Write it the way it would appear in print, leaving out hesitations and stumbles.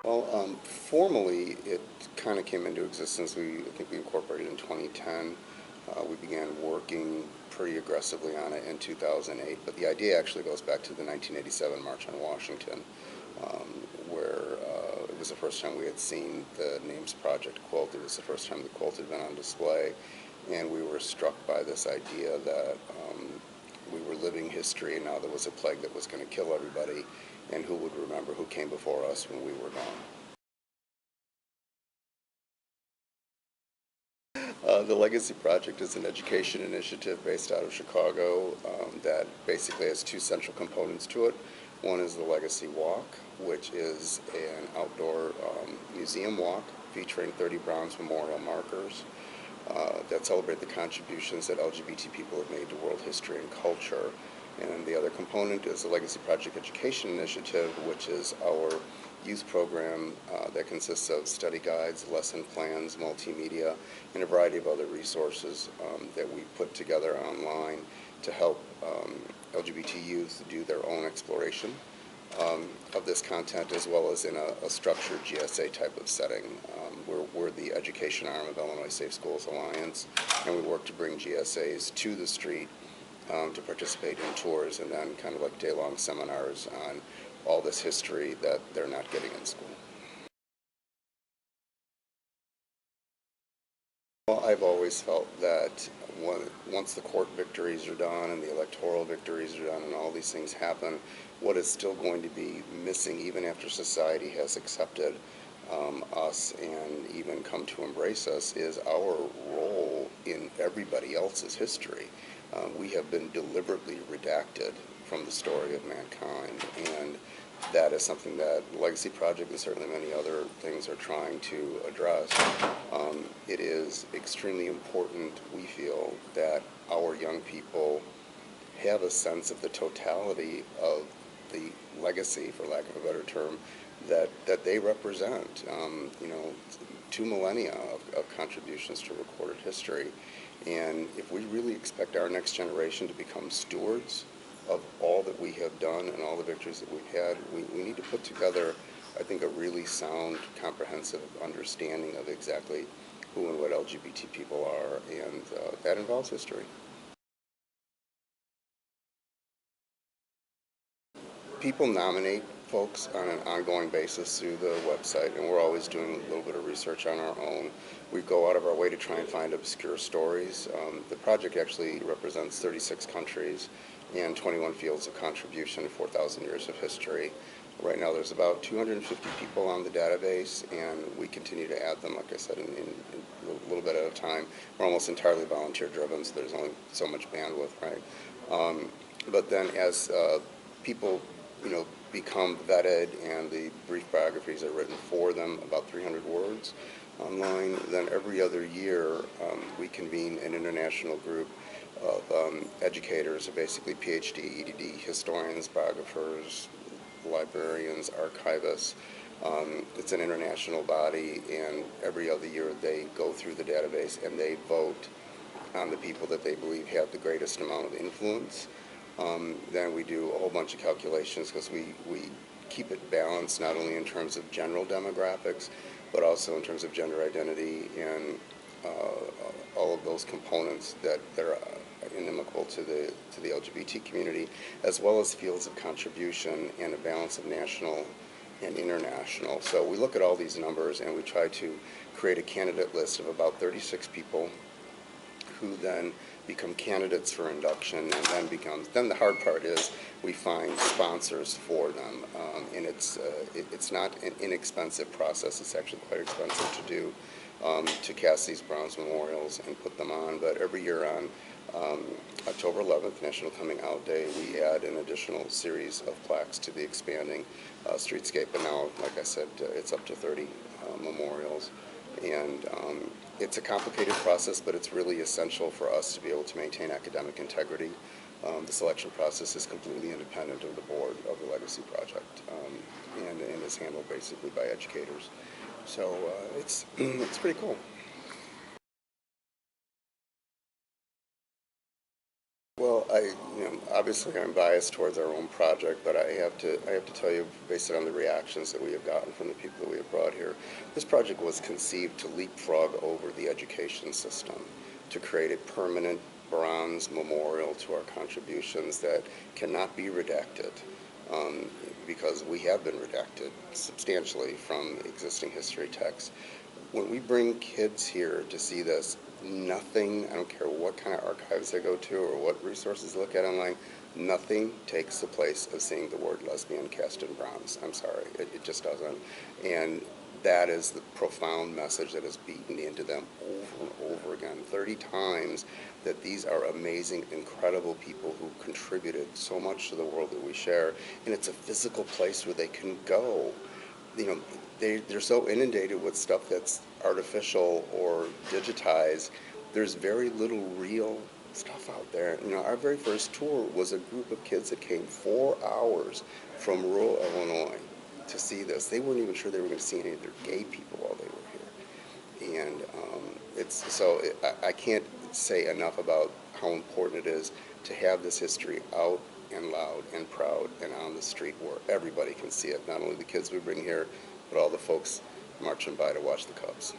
Well, formally, it kind of came into existence. I think we incorporated in 2010. We began working pretty aggressively on it in 2008, but the idea actually goes back to the 1987 March on Washington, where it was the first time we had seen the Names Project quilt. It was the first time the quilt had been on display, and we were struck by this idea that we were living history, and now there was a plague that was going to kill everybody, and who would remember who came before us when we were gone. The Legacy Project is an education initiative based out of Chicago that basically has two central components to it. One is the Legacy Walk, which is an outdoor museum walk featuring 30 bronze memorial markers that celebrate the contributions that LGBT people have made to world history and culture. And the other component is the Legacy Project Education Initiative, which is our youth program that consists of study guides, lesson plans, multimedia, and a variety of other resources that we put together online to help LGBT youth do their own exploration of this content, as well as in a structured GSA type of setting. We're the education arm of Illinois Safe Schools Alliance, and we work to bring GSAs to the street to participate in tours and then kind of like day-long seminars on all this history that they're not getting in school. Well, I've always felt that once the court victories are done and the electoral victories are done and all these things happen, what is still going to be missing even after society has accepted us and even come to embrace us is our role in everybody else's history. We have been deliberately redacted from the story of mankind, and that is something that the Legacy Project and certainly many other things are trying to address. It is extremely important, we feel, that our young people have a sense of the totality of the legacy, for lack of a better term, that they represent. 2 millennia of contributions to recorded history. And if we really expect our next generation to become stewards of all that we have done and all the victories that we've had, we need to put together, I think, a really sound, comprehensive understanding of exactly who and what LGBT people are, and that involves history. People nominate folks on an ongoing basis through the website, and we're always doing a little bit of research on our own. We go out of our way to try and find obscure stories. The project actually represents 36 countries and 21 fields of contribution to 4,000 years of history. Right now there's about 250 people on the database, and we continue to add them, like I said, in a little bit at a time. We're almost entirely volunteer driven, so there's only so much bandwidth, right? But then as people become vetted and the brief biographies are written for them, about 300 words online, then every other year we convene an international group of educators, basically PhD, EDD, historians, biographers, librarians, archivists. It's an international body, and every other year they go through the database and they vote on the people that they believe have the greatest amount of influence. Then we do a whole bunch of calculations because we keep it balanced not only in terms of general demographics, but also in terms of gender identity and all of those components that are inimical to the LGBT community, as well as fields of contribution and a balance of national and international. So we look at all these numbers and we try to create a candidate list of about 36 people who then become candidates for induction, and then the hard part is we find sponsors for them, and it's not an inexpensive process. It's actually quite expensive to do, to cast these bronze memorials and put them on. But every year on October 11th, National Coming Out Day, we add an additional series of plaques to the expanding streetscape, and now, like I said, it's up to 30 memorials. And it's a complicated process, but it's really essential for us to be able to maintain academic integrity. The selection process is completely independent of the board of the Legacy Project, and is handled basically by educators. So it's pretty cool. Well, obviously I'm biased towards our own project, but I have to tell you, based on the reactions that we have gotten from the people that we have brought here, this project was conceived to leapfrog over the education system, to create a permanent bronze memorial to our contributions that cannot be redacted, um, because we have been redacted substantially from existing history texts. When we bring kids here to see this, nothing, I don't care what kind of archives they go to or what resources they look at online, nothing takes the place of seeing the word lesbian cast in bronze. I'm sorry, it just doesn't. And that is the profound message that is beaten into them over and over again, 30 times, that these are amazing, incredible people who contributed so much to the world that we share. And it's a physical place where they can go. You know, they're so inundated with stuff that's artificial or digitized. There's very little real stuff out there. You know, our very first tour was a group of kids that came 4 hours from rural Illinois to see this. They weren't even sure they were going to see any of their gay people while they were here. And I can't say enough about how important it is to have this history out and loud and proud and on the street where everybody can see it. Not only the kids we bring here, but all the folks marching by to watch the Cubs.